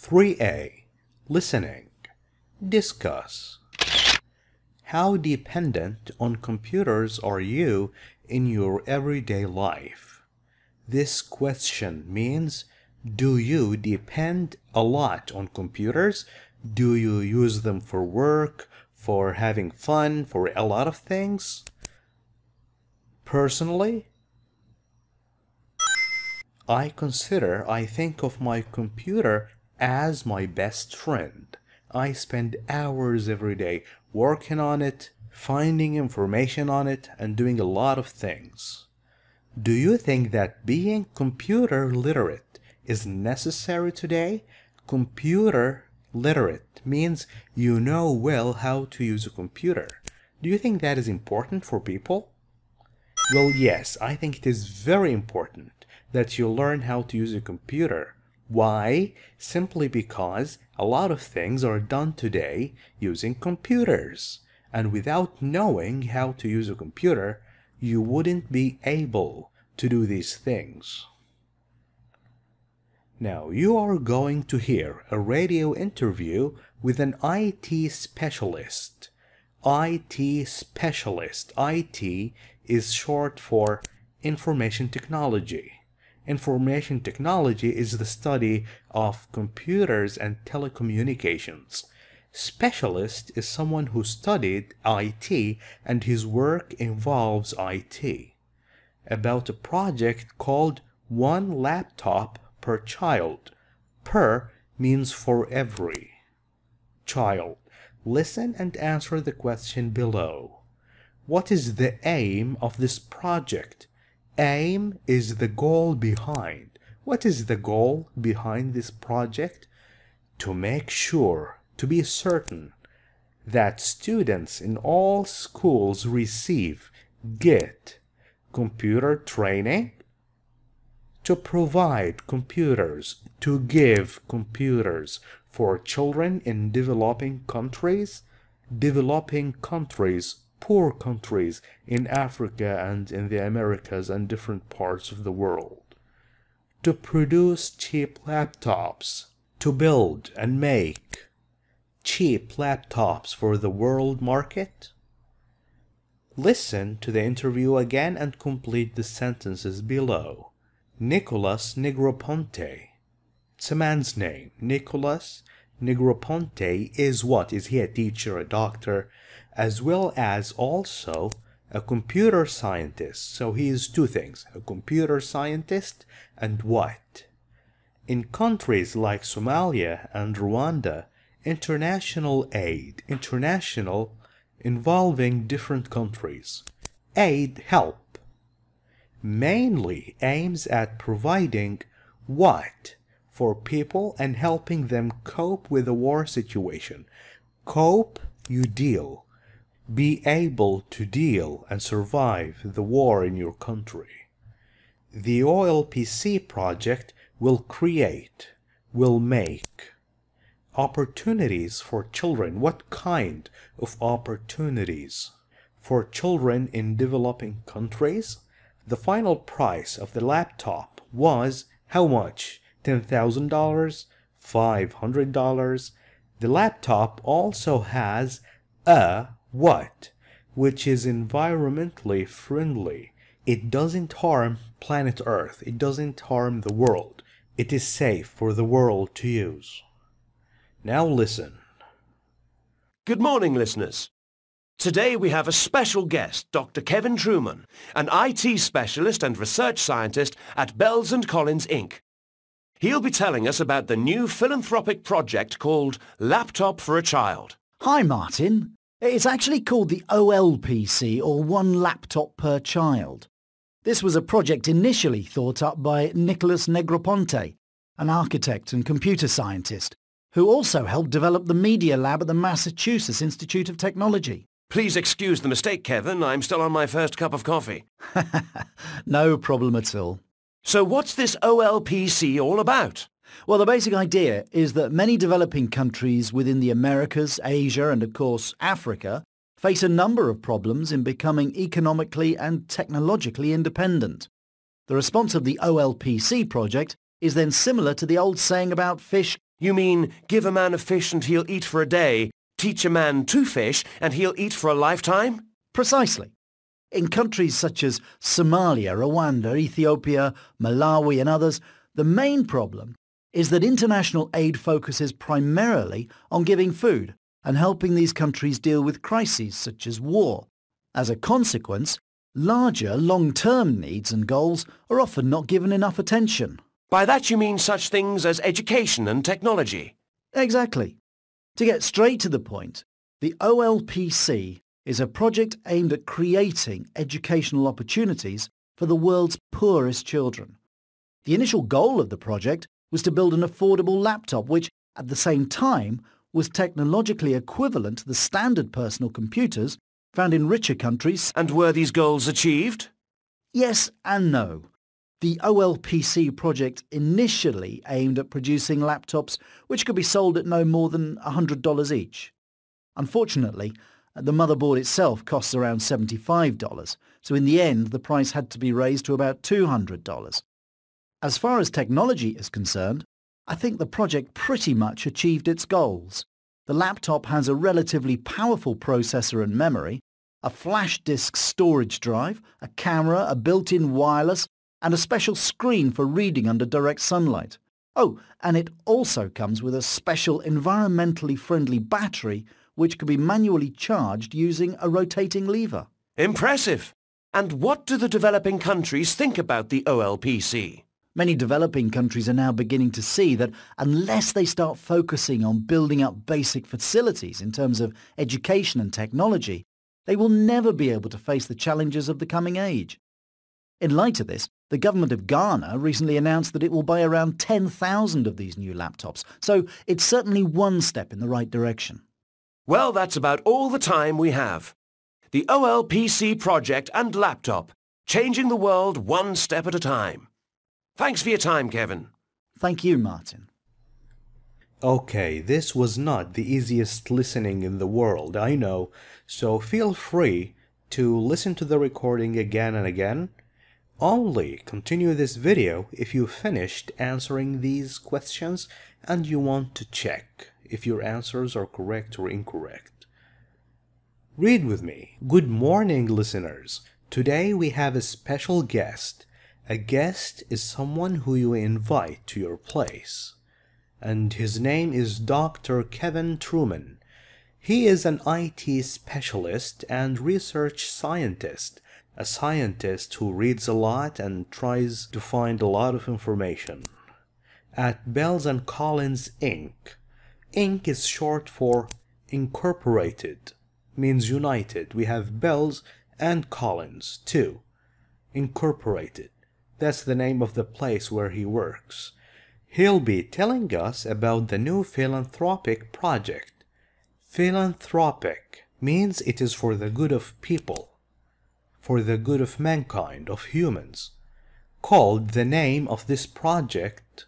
3A. Listening. Discuss. How dependent on computers are you in your everyday life? This question means, do you depend a lot on computers? Do you use them for work, for having fun, for a lot of things? Personally, I think of my computer as my best friend. I spend hours every day working on it, finding information on it, and doing a lot of things. Do you think that being computer literate is necessary today? Computer literate means you know well how to use a computer. Do you think that is important for people? Well, yes, I think it is very important that you learn how to use a computer. Why? Simply because a lot of things are done today using computers. And without knowing how to use a computer, you wouldn't be able to do these things. Now, you are going to hear a radio interview with an IT specialist. IT specialist. IT is short for information technology. Information technology is the study of computers and telecommunications. Specialist is someone who studied IT and his work involves IT. About a project called One Laptop Per Child. Per means for every child. Listen and answer the question below. What is the aim of this project? Aim is the goal behind. What is the goal behind this project? To make sure, to be certain, that students in all schools get computer training, to provide computers, to give computers for children in developing countries, poor countries in Africa and in the Americas and different parts of the world, to produce cheap laptops, to build and make cheap laptops for the world market. Listen to the interview again and complete the sentences below. Nicholas Negroponte. It's a man's name. Nicholas Negroponte is what? Is he a teacher, a doctor, as well as also a computer scientist? So he is two things, a computer scientist and what? In countries like Somalia and Rwanda, international aid, international involving different countries, aid, help, mainly aims at providing what? For people and helping them cope with a war situation. Cope, you deal. Be able to deal and survive the war in your country. The OLPC project will make opportunities for children. What kind of opportunities? For children in developing countries? The final price of the laptop was how much? $10,000? $500? The laptop also has a what? Which is environmentally friendly. It doesn't harm planet Earth. It doesn't harm the world. It is safe for the world to use. Now listen. Good morning, listeners. Today we have a special guest, Dr. Kevin Truman, an IT specialist and research scientist at Bells & Collins, Inc. He'll be telling us about the new philanthropic project called Laptop for a Child. Hi, Martin. It's actually called the OLPC, or One Laptop Per Child. This was a project initially thought up by Nicholas Negroponte, an architect and computer scientist, who also helped develop the Media Lab at the Massachusetts Institute of Technology. Please excuse the mistake, Kevin. I'm still on my first cup of coffee. No problem at all. So what's this OLPC all about? Well, the basic idea is that many developing countries within the Americas, Asia and, of course, Africa face a number of problems in becoming economically and technologically independent. The response of the OLPC project is then similar to the old saying about fish You mean give a man a fish and he'll eat for a day, teach a man to fish and he'll eat for a lifetime? Precisely. In countries such as Somalia, Rwanda, Ethiopia, Malawi and others, the main problem is that international aid focuses primarily on giving food and helping these countries deal with crises such as war. As a consequence, larger long-term needs and goals are often not given enough attention. By that you mean such things as education and technology? Exactly. To get straight to the point, the OLPC is a project aimed at creating educational opportunities for the world's poorest children. The initial goal of the project was to build an affordable laptop which, at the same time, was technologically equivalent to the standard personal computers found in richer countries. And were these goals achieved? Yes and no. The OLPC project initially aimed at producing laptops which could be sold at no more than $100 each. Unfortunately, the motherboard itself costs around $75, so in the end the price had to be raised to about $200. As far as technology is concerned, I think the project pretty much achieved its goals. The laptop has a relatively powerful processor and memory, a flash disk storage drive, a camera, a built-in wireless, and a special screen for reading under direct sunlight. Oh, and it also comes with a special environmentally friendly battery which can be manually charged using a rotating lever. Impressive! And what do the developing countries think about the OLPC? Many developing countries are now beginning to see that unless they start focusing on building up basic facilities in terms of education and technology, they will never be able to face the challenges of the coming age. In light of this, the government of Ghana recently announced that it will buy around 10,000 of these new laptops, so it's certainly one step in the right direction. Well, that's about all the time we have. The OLPC project and laptop, changing the world one step at a time. Thanks for your time, Kevin. Thank you, Martin. Okay, this was not the easiest listening in the world, I know, so feel free to listen to the recording again and again. Only continue this video if you finished answering these questions and you want to check if your answers are correct or incorrect. Read with me. Good morning, listeners. Today we have a special guest. A guest is someone who you invite to your place. And his name is Dr. Kevin Truman. He is an IT specialist and research scientist, a scientist who reads a lot and tries to find a lot of information. At Bells and Collins Inc. Inc. is short for Incorporated, means united. We have Bells and Collins too. Incorporated. That's the name of the place where he works. He'll be telling us about the new philanthropic project. Philanthropic means it is for the good of people, for the good of mankind, of humans. Called, the name of this project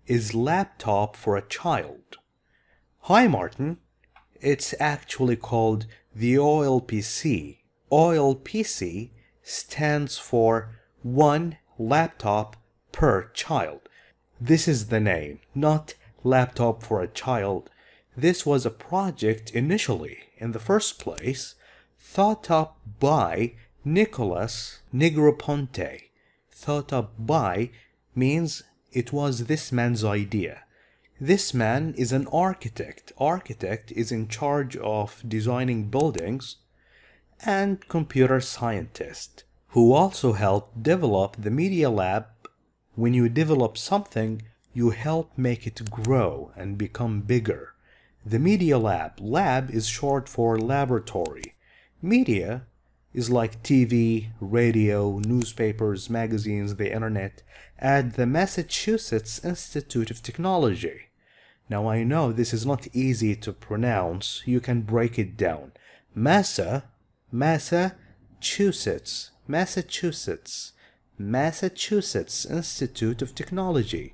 is Laptop for a Child. Hi Martin, it's actually called the OLPC. OLPC stands for One Laptop per Child. This is the name, not Laptop for a Child. This was a project initially, in the first place, thought up by Nicholas Negroponte. Thought up by means it was this man's idea. This man is an architect. Architect is in charge of designing buildings, and computer scientist, who also helped develop the Media Lab. When you develop something, you help make it grow and become bigger. The Media Lab. Lab is short for laboratory. Media is like TV, radio, newspapers, magazines, the internet, at the Massachusetts Institute of Technology. Now I know this is not easy to pronounce. You can break it down. Massachusetts Institute of Technology.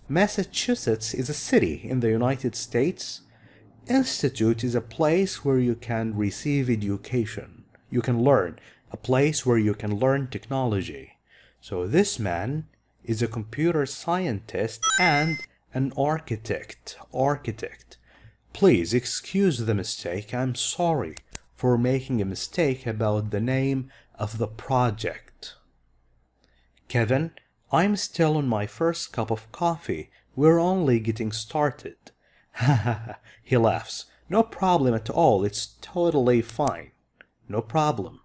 Massachusetts is a city in the United States. Institute is a place where you can receive education. You can learn. A place where you can learn technology. So this man is a computer scientist and an architect. Architect. Please excuse the mistake. I'm sorry for making a mistake about the name of the project. Kevin, I'm still on my first cup of coffee. We're only getting started. He laughs. No problem at all. It's totally fine. No problem.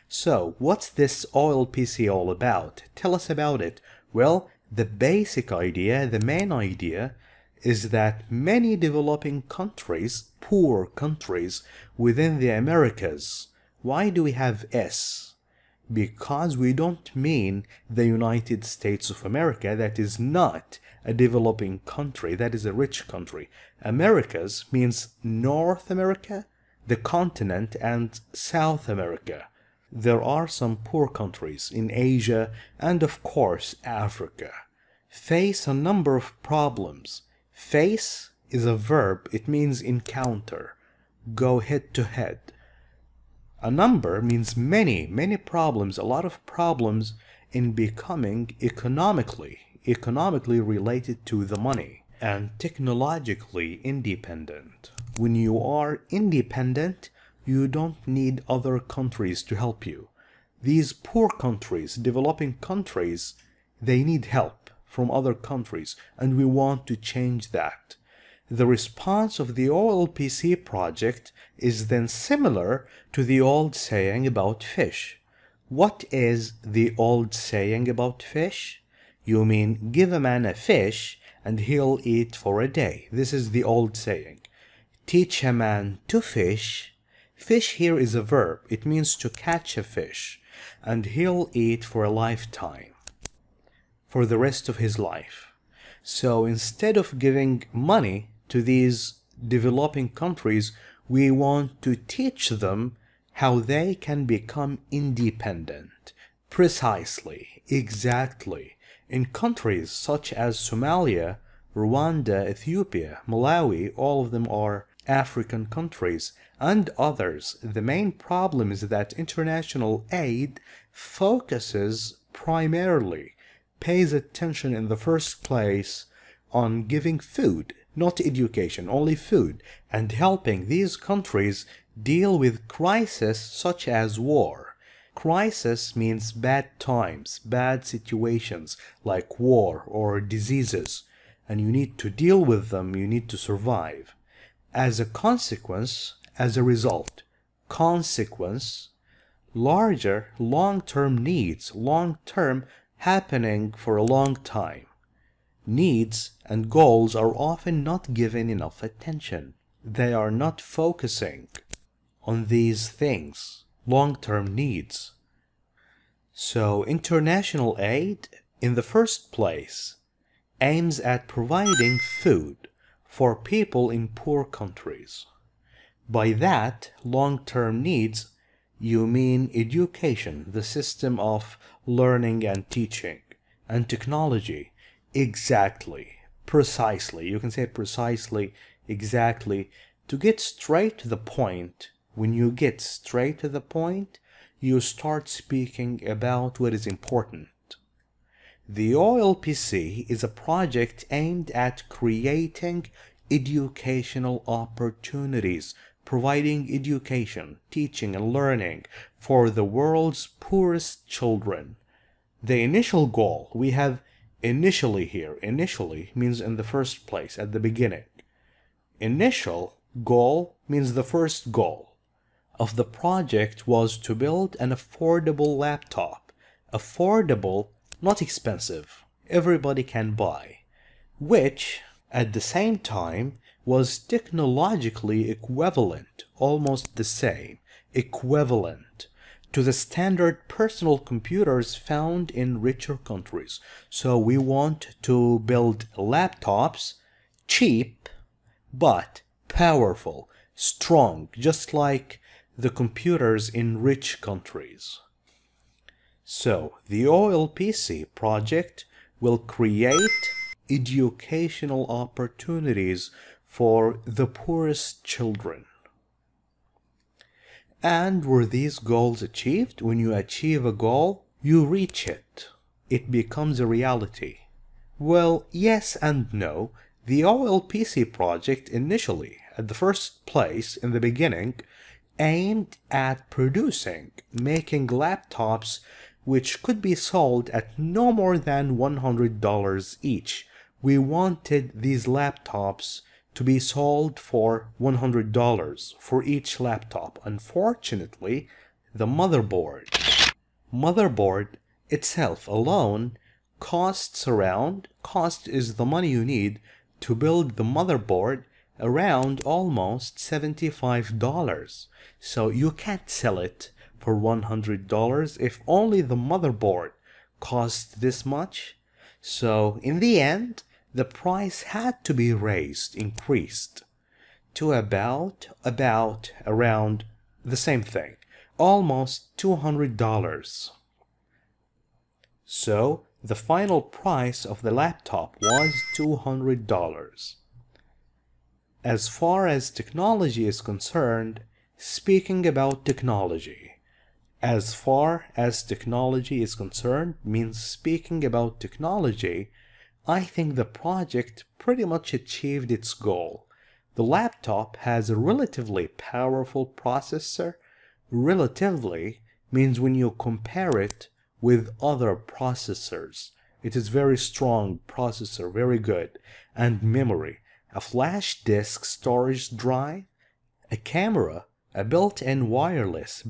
So, what's this OLPC all about? Tell us about it. Well, the basic idea, the main idea, is that many developing countries, poor countries within the Americas. Why do we have S? Because we don't mean the United States of America. That is not a developing country. That is a rich country. Americas means North America, the continent, and South America. There are some poor countries in Asia and of course Africa. Face a number of problems. Face is a verb. It means encounter. Go head to head. A number means many problems, a lot of problems in becoming economically related to the money, and technologically independent. When you are independent, you don't need other countries to help you. These poor countries, developing countries, they need help from other countries, and we want to change that. The response of the OLPC project is then similar to the old saying about fish. What is the old saying about fish? You mean, give a man a fish and he'll eat for a day. This is the old saying. Teach a man to fish. Fish here is a verb. It means to catch a fish. And he'll eat for a lifetime. For the rest of his life. So instead of giving money to these developing countries, we want to teach them how they can become independent. Precisely, exactly. In countries such as Somalia, Rwanda, Ethiopia, Malawi, all of them are African countries, and others. The main problem is that international aid focuses primarily, pays attention in the first place on giving food, not education, only food, and helping these countries deal with crises such as war. Crisis means bad times, bad situations like war or diseases, and you need to deal with them, you need to survive. As a consequence, as a result, consequence, larger long-term needs, long-term happening for a long time. Needs and goals are often not given enough attention. They are not focusing on these things, long-term needs. So international aid, in the first place, aims at providing food for people in poor countries. By that, long-term needs, you mean education, the system of learning and teaching, and technology. Exactly, precisely, you can say precisely, exactly. To get straight to the point, when you get straight to the point, you start speaking about what is important. The OLPC is a project aimed at creating educational opportunities, providing education, teaching and learning for the world's poorest children. The initial goal, we have initially here. Initially means in the first place, at the beginning. Initial goal means the first goal of the project was to build an affordable laptop. Affordable, not expensive. Everybody can buy. Which, at the same time, was technologically equivalent, almost the same, equivalent to the standard personal computers found in richer countries. So we want to build laptops, cheap, but powerful, strong, just like the computers in rich countries. So the OLPC project will create educational opportunities for the poorest children. And were these goals achieved? When you achieve a goal, you reach it. It becomes a reality. Well, yes and no. The OLPC project initially, at the first place in the beginning, aimed at making laptops which could be sold at no more than $100 each. We wanted these laptops to be sold for $100 for each laptop. Unfortunately, the motherboard itself alone cost is the money you need to build the motherboard, around almost $75. So you can't sell it for $100 if only the motherboard costs this much. So in the end, the price had to be increased to around the same thing, almost $200. So the final price of the laptop was $200. As far as technology is concerned, speaking about technology, as far as technology is concerned means speaking about technology, I think the project pretty much achieved its goal. The laptop has a relatively powerful processor. Relatively means when you compare it with other processors. It is very strong processor, very good, and memory, a flash disk storage drive, a camera, a built-in wireless,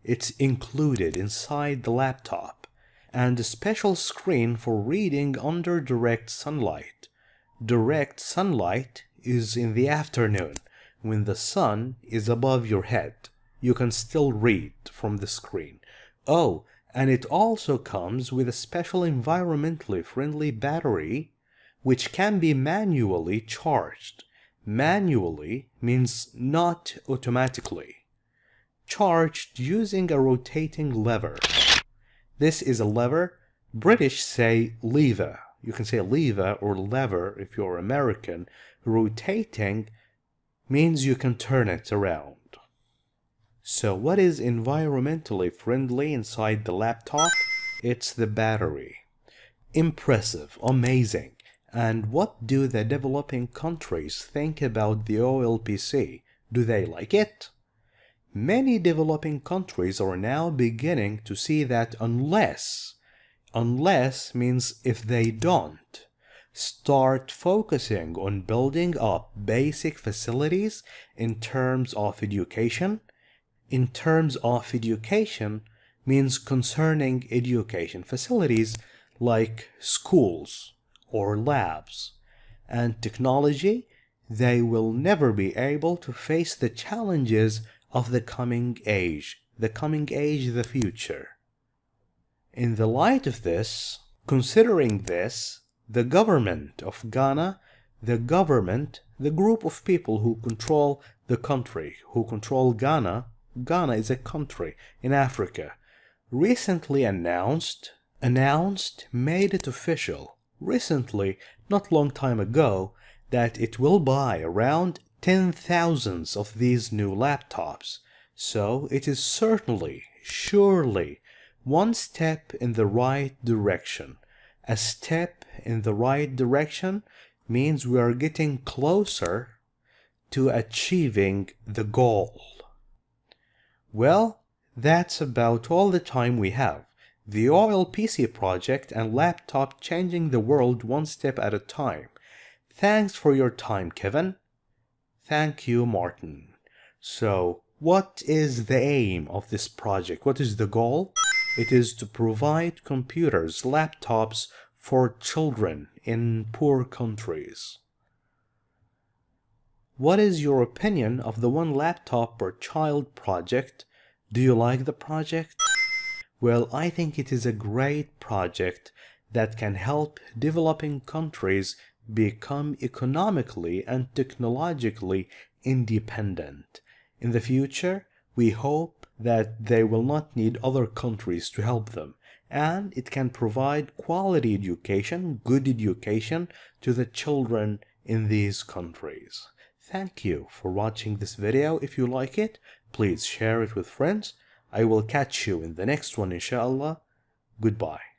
it's included inside the laptop, and a special screen for reading under direct sunlight. Direct sunlight is in the afternoon, when the sun is above your head. You can still read from the screen. Oh, and it also comes with a special environmentally friendly battery which can be manually charged. Manually means not automatically. Charged using a rotating lever. This is a lever. British say lever. You can say lever or lever if you're American. Rotating means you can turn it around. So what is environmentally friendly inside the laptop? It's the battery. Impressive, amazing. And what do the developing countries think about the OLPC? Do they like it? Many developing countries are now beginning to see that unless means if they don't start focusing on building up basic facilities in terms of education means concerning education facilities like schools or labs and technology, they will never be able to face the challenges of the coming age, the future. In the light of this, considering this, the government of Ghana, the group of people who control the country, who control Ghana is a country in Africa, recently announced, made it official, recently, not long time ago, that it will buy around 10,000 of these new laptops. So it is surely, one step in the right direction. A step in the right direction means we are getting closer to achieving the goal. Well, that's about all the time we have. The OLPC project and laptop changing the world one step at a time. Thanks for your time, Kevin. Thank you, Martin. So, what is the aim of this project? What is the goal? It is to provide computers, laptops for children in poor countries. What is your opinion of the one laptop per child project? Do you like the project? Well, I think it is a great project that can help developing countries become economically and technologically independent. In the future, we hope that they will not need other countries to help them, and it can provide quality education, good education to the children in these countries. Thank you for watching this video. If you like it, please share it with friends. I will catch you in the next one, inshallah. Goodbye.